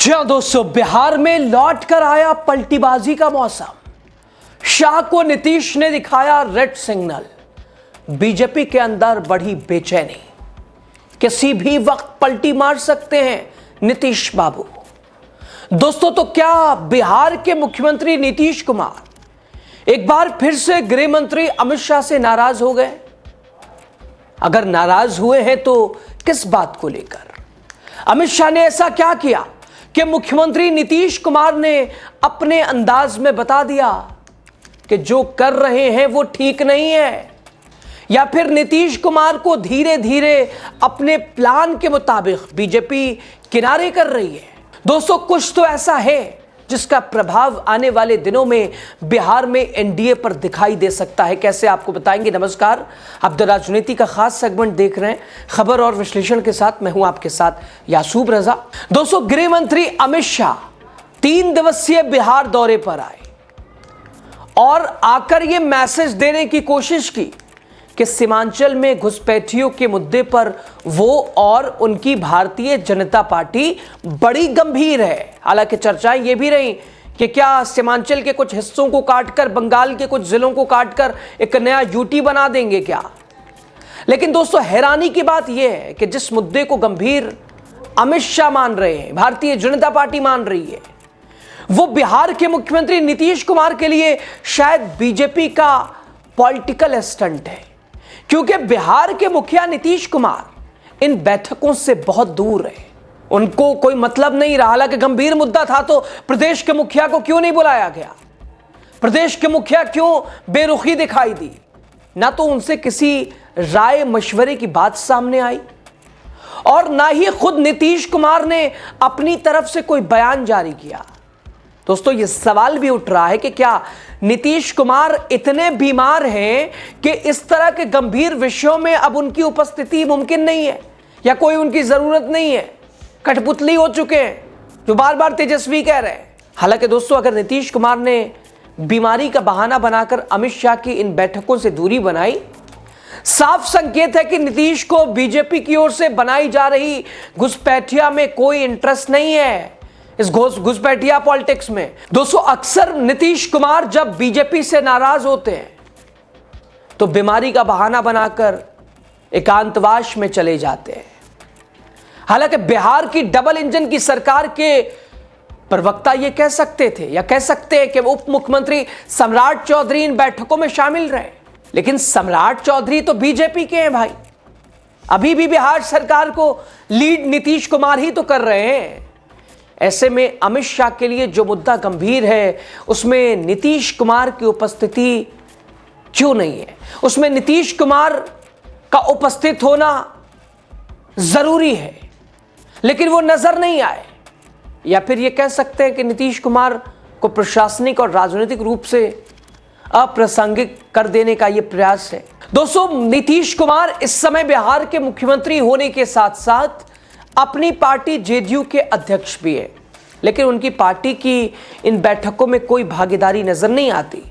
जी हां दोस्तों, बिहार में लौट कर आया पलटीबाजी का मौसम। शाह को नीतीश ने दिखाया रेड सिग्नल। बीजेपी के अंदर बढ़ी बेचैनी। किसी भी वक्त पलटी मार सकते हैं नीतीश बाबू। दोस्तों, तो क्या बिहार के मुख्यमंत्री नीतीश कुमार एक बार फिर से गृह मंत्री अमित शाह से नाराज हो गए? अगर नाराज हुए हैं तो किस बात को लेकर? अमित शाह ने ऐसा क्या किया कि मुख्यमंत्री नीतीश कुमार ने अपने अंदाज में बता दिया कि जो कर रहे हैं वो ठीक नहीं है, या फिर नीतीश कुमार को धीरे धीरे अपने प्लान के मुताबिक बीजेपी किनारे कर रही है? दोस्तों, कुछ तो ऐसा है जिसका प्रभाव आने वाले दिनों में बिहार में एनडीए पर दिखाई दे सकता है। कैसे, आपको बताएंगे। नमस्कार, आप द राजनीति का खास सेगमेंट देख रहे हैं, खबर और विश्लेषण के साथ। मैं हूं आपके साथ यासूब रजा। दोस्तों, गृह मंत्री अमित शाह 3 दिवसीय बिहार दौरे पर आए और आकर यह मैसेज देने की कोशिश की कि सीमांचल में घुसपैठियों के मुद्दे पर वो और उनकी भारतीय जनता पार्टी बड़ी गंभीर है। हालांकि चर्चाएं ये भी रही कि क्या सीमांचल के कुछ हिस्सों को काटकर, बंगाल के कुछ जिलों को काटकर एक नया यूटी बना देंगे क्या? लेकिन दोस्तों, हैरानी की बात यह है कि जिस मुद्दे को गंभीर अमित शाह मान रहे हैं, भारतीय जनता पार्टी मान रही है, वो बिहार के मुख्यमंत्री नीतीश कुमार के लिए शायद बीजेपी का पॉलिटिकल स्टंट है। क्योंकि बिहार के मुखिया नीतीश कुमार इन बैठकों से बहुत दूर है। उनको कोई मतलब नहीं रहा। हालांकि गंभीर मुद्दा था तो प्रदेश के मुखिया को क्यों नहीं बुलाया गया? प्रदेश के मुखिया क्यों बेरुखी दिखाई दी? ना तो उनसे किसी राय मशवरे की बात सामने आई और ना ही खुद नीतीश कुमार ने अपनी तरफ से कोई बयान जारी किया। दोस्तों, यह सवाल भी उठ रहा है कि क्या नीतीश कुमार इतने बीमार हैं कि इस तरह के गंभीर विषयों में अब उनकी उपस्थिति मुमकिन नहीं है, या कोई उनकी जरूरत नहीं है? कठपुतली हो चुके हैं, जो बार बार तेजस्वी कह रहे हैं। हालांकि दोस्तों, अगर नीतीश कुमार ने बीमारी का बहाना बनाकर अमित शाह की इन बैठकों से दूरी बनाई, साफ संकेत है कि नीतीश को बीजेपी की ओर से बनाई जा रही घुसपैठिया में कोई इंटरेस्ट नहीं है, इस घुसपैठिया पॉलिटिक्स में। दोस्तों, अक्सर नीतीश कुमार जब बीजेपी से नाराज होते हैं तो बीमारी का बहाना बनाकर एकांतवास में चले जाते हैं। हालांकि बिहार की डबल इंजन की सरकार के प्रवक्ता ये कह सकते थे, या कह सकते हैं कि उप मुख्यमंत्री सम्राट चौधरी इन बैठकों में शामिल रहे, लेकिन सम्राट चौधरी तो बीजेपी के हैं भाई। अभी भी बिहार सरकार को लीड नीतीश कुमार ही तो कर रहे हैं। ऐसे में अमित शाह के लिए जो मुद्दा गंभीर है, उसमें नीतीश कुमार की उपस्थिति क्यों नहीं है? उसमें नीतीश कुमार का उपस्थित होना जरूरी है, लेकिन वो नजर नहीं आए। या फिर ये कह सकते हैं कि नीतीश कुमार को प्रशासनिक और राजनीतिक रूप से अप्रासंगिक कर देने का यह प्रयास है। दोस्तों, नीतीश कुमार इस समय बिहार के मुख्यमंत्री होने के साथ साथ अपनी पार्टी जेडीयू के अध्यक्ष भी है, लेकिन उनकी पार्टी की इन बैठकों में कोई भागीदारी नजर नहीं आती।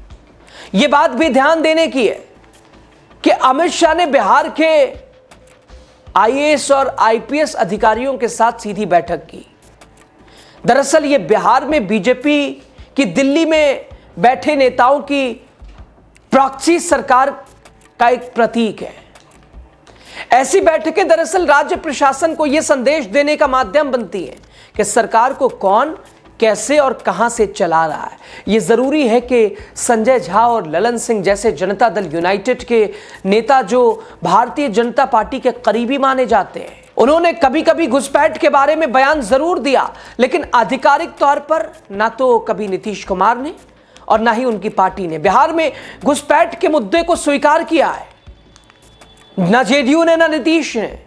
यह बात भी ध्यान देने की है कि अमित शाह ने बिहार के आईएएस और आईपीएस अधिकारियों के साथ सीधी बैठक की। दरअसल यह बिहार में बीजेपी की दिल्ली में बैठे नेताओं की प्रॉक्सी सरकार का एक प्रतीक है। ऐसी बैठकें दरअसल राज्य प्रशासन को यह संदेश देने का माध्यम बनती है कि सरकार को कौन, कैसे और कहां से चला रहा है। यह जरूरी है कि संजय झा और ललन सिंह जैसे जनता दल यूनाइटेड के नेता, जो भारतीय जनता पार्टी के करीबी माने जाते हैं, उन्होंने कभी कभी घुसपैठ के बारे में बयान जरूर दिया, लेकिन आधिकारिक तौर पर ना तो कभी नीतीश कुमार ने और ना ही उनकी पार्टी ने बिहार में घुसपैठ के मुद्दे को स्वीकार किया है। ना जेडीयू ने, ना नीतीश ने।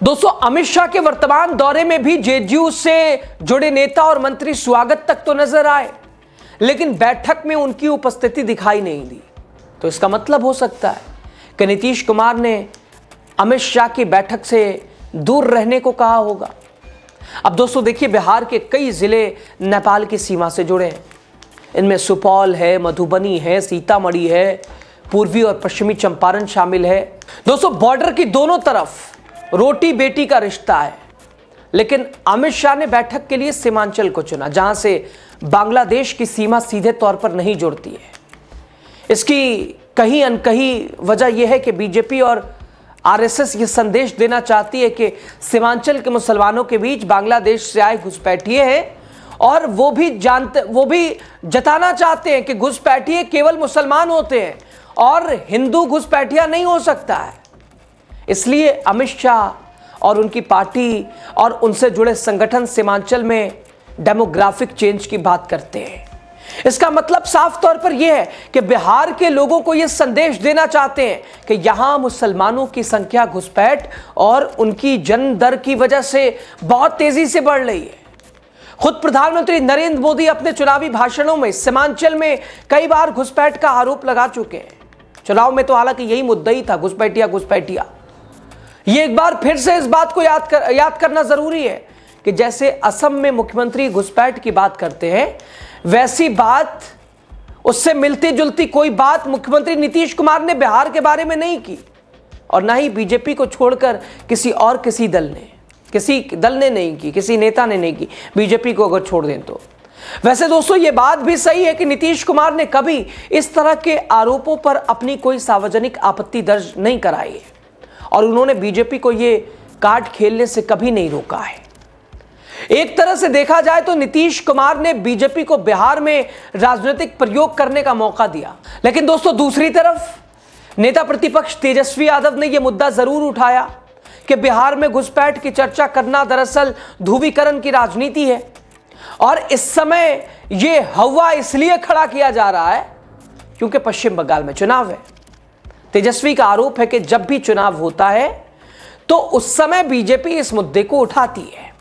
दोस्तों, अमित शाह के वर्तमान दौरे में भी जेडीयू से जुड़े नेता और मंत्री स्वागत तक तो नजर आए, लेकिन बैठक में उनकी उपस्थिति दिखाई नहीं दी। तो इसका मतलब हो सकता है कि नीतीश कुमार ने अमित शाह की बैठक से दूर रहने को कहा होगा। अब दोस्तों देखिए, बिहार के कई जिले नेपाल की सीमा से जुड़े हैं। इनमें सुपौल है, मधुबनी है, सीतामढ़ी है, पूर्वी और पश्चिमी चंपारण शामिल है। दोस्तों, बॉर्डर की दोनों तरफ रोटी बेटी का रिश्ता है। लेकिन अमित शाह ने बैठक के लिए सीमांचल को चुना, जहां से बांग्लादेश की सीमा सीधे तौर पर नहीं जुड़ती है। इसकी कहीं अनकहीं वजह यह है कि बीजेपी और आरएसएस ये संदेश देना चाहती है कि सीमांचल के मुसलमानों के बीच बांग्लादेश से आए घुसपैठिए हैं, और वो भी जताना चाहते हैं कि घुसपैठिए केवल मुसलमान होते हैं और हिंदू घुसपैठिया नहीं हो सकता है। इसलिए अमित शाह और उनकी पार्टी और उनसे जुड़े संगठन सीमांचल में डेमोग्राफिक चेंज की बात करते हैं। इसका मतलब साफ तौर पर यह है कि बिहार के लोगों को यह संदेश देना चाहते हैं कि यहां मुसलमानों की संख्या घुसपैठ और उनकी जन्म दर की वजह से बहुत तेजी से बढ़ रही है। खुद प्रधानमंत्री नरेंद्र मोदी अपने चुनावी भाषणों में सीमांचल में कई बार घुसपैठ का आरोप लगा चुके हैं। चुनाव में तो हालांकि यही मुद्दा ही था, घुसपैठिया। ये एक बार फिर से इस बात को याद करना जरूरी है कि जैसे असम में मुख्यमंत्री घुसपैठ की बात करते हैं, वैसी बात, उससे मिलती जुलती कोई बात मुख्यमंत्री नीतीश कुमार ने बिहार के बारे में नहीं की, और ना ही बीजेपी को छोड़कर किसी दल ने नहीं की, किसी नेता ने नहीं की, बीजेपी को अगर छोड़ दें तो। वैसे दोस्तों ये बात भी सही है कि नीतीश कुमार ने कभी इस तरह के आरोपों पर अपनी कोई सार्वजनिक आपत्ति दर्ज नहीं कराई है, और उन्होंने बीजेपी को ये कार्ड खेलने से कभी नहीं रोका है। एक तरह से देखा जाए तो नीतीश कुमार ने बीजेपी को बिहार में राजनीतिक प्रयोग करने का मौका दिया, लेकिन दोस्तों दूसरी तरफ नेता प्रतिपक्ष तेजस्वी यादव ने यह मुद्दा जरूर उठाया कि बिहार में घुसपैठ की चर्चा करना दरअसल ध्रुवीकरण की राजनीति है, और इस समय यह हवा इसलिए खड़ा किया जा रहा है क्योंकि पश्चिम बंगाल में चुनाव है। तेजस्वी का आरोप है कि जब भी चुनाव होता है तो उस समय बीजेपी इस मुद्दे को उठाती है।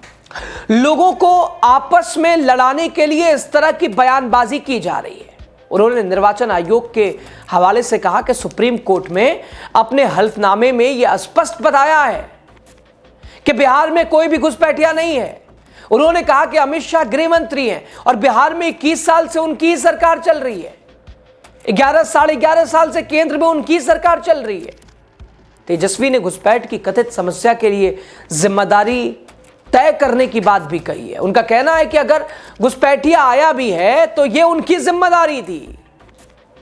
लोगों को आपस में लड़ाने के लिए इस तरह की बयानबाजी की जा रही है। उन्होंने निर्वाचन आयोग के हवाले से कहा कि सुप्रीम कोर्ट में अपने हल्फनामे में यह स्पष्ट बताया है कि बिहार में कोई भी घुसपैठिया नहीं है। उन्होंने कहा कि अमित शाह गृह मंत्री हैं और बिहार में 21 साल से उनकी ही सरकार चल रही है, 11-11.5 साल से केंद्र में उनकी सरकार चल रही है। तेजस्वी ने घुसपैठ की कथित समस्या के लिए जिम्मेदारी तय करने की बात भी कही है। उनका कहना है कि अगर घुसपैठिया आया भी है तो यह उनकी जिम्मेदारी थी,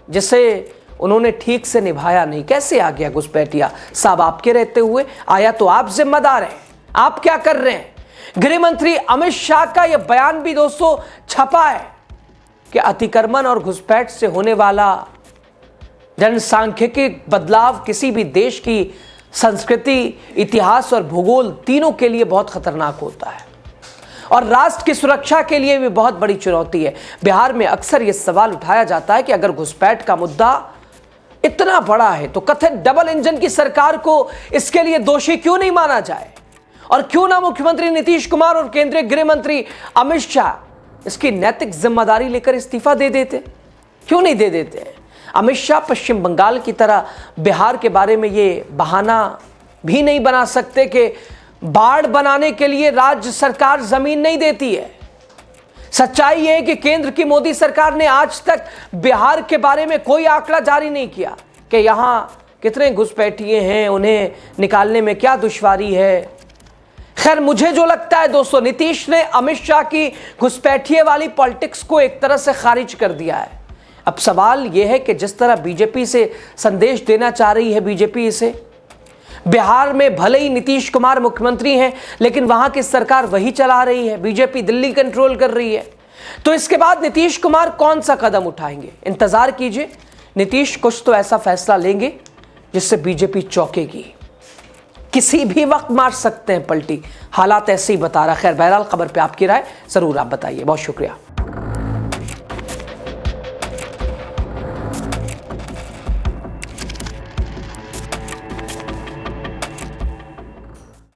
जिसे उन्होंने ठीक से निभाया नहीं। कैसे आ गया घुसपैठिया? साहब आपके रहते हुए आया तो आप जिम्मेदार हैं, आप क्या कर रहे हैं? गृह मंत्री अमित शाह का यह बयान भी दोस्तों छपा है कि अतिक्रमण और घुसपैठ से होने वाला जनसांख्यिकी बदलाव किसी भी देश की संस्कृति, इतिहास और भूगोल तीनों के लिए बहुत खतरनाक होता है, और राष्ट्र की सुरक्षा के लिए भी बहुत बड़ी चुनौती है। बिहार में अक्सर यह सवाल उठाया जाता है कि अगर घुसपैठ का मुद्दा इतना बड़ा है तो कथित डबल इंजन की सरकार को इसके लिए दोषी क्यों नहीं माना जाए, और क्यों ना मुख्यमंत्री नीतीश कुमार और केंद्रीय गृह मंत्री अमित शाह इसकी नैतिक जिम्मेदारी लेकर इस्तीफा दे देते? क्यों नहीं दे देते? अमित शाह पश्चिम बंगाल की तरह बिहार के बारे में ये बहाना भी नहीं बना सकते कि बाढ़ बनाने के लिए राज्य सरकार जमीन नहीं देती है। सच्चाई यह है कि केंद्र की मोदी सरकार ने आज तक बिहार के बारे में कोई आंकड़ा जारी नहीं किया कि यहां कितने घुसपैठिए हैं, उन्हें निकालने में क्या दुश्वारी है। खैर, मुझे जो लगता है दोस्तों, नीतीश ने अमित शाह की घुसपैठिए वाली पॉलिटिक्स को एक तरह से खारिज कर दिया है। अब सवाल यह है कि जिस तरह बीजेपी से संदेश देना चाह रही है बीजेपी इसे, बिहार में भले ही नीतीश कुमार मुख्यमंत्री हैं लेकिन वहां की सरकार वही चला रही है, बीजेपी दिल्ली कंट्रोल कर रही है, तो इसके बाद नीतीश कुमार कौन सा कदम उठाएंगे? इंतजार कीजिए, नीतीश कुछ तो ऐसा फैसला लेंगे जिससे बीजेपी चौंकेगी। किसी भी वक्त मार सकते हैं पलटी, हालात ऐसे ही बता रहा। खैर, बहरहाल खबर पे आपकी राय जरूर आप बताइए। बहुत शुक्रिया।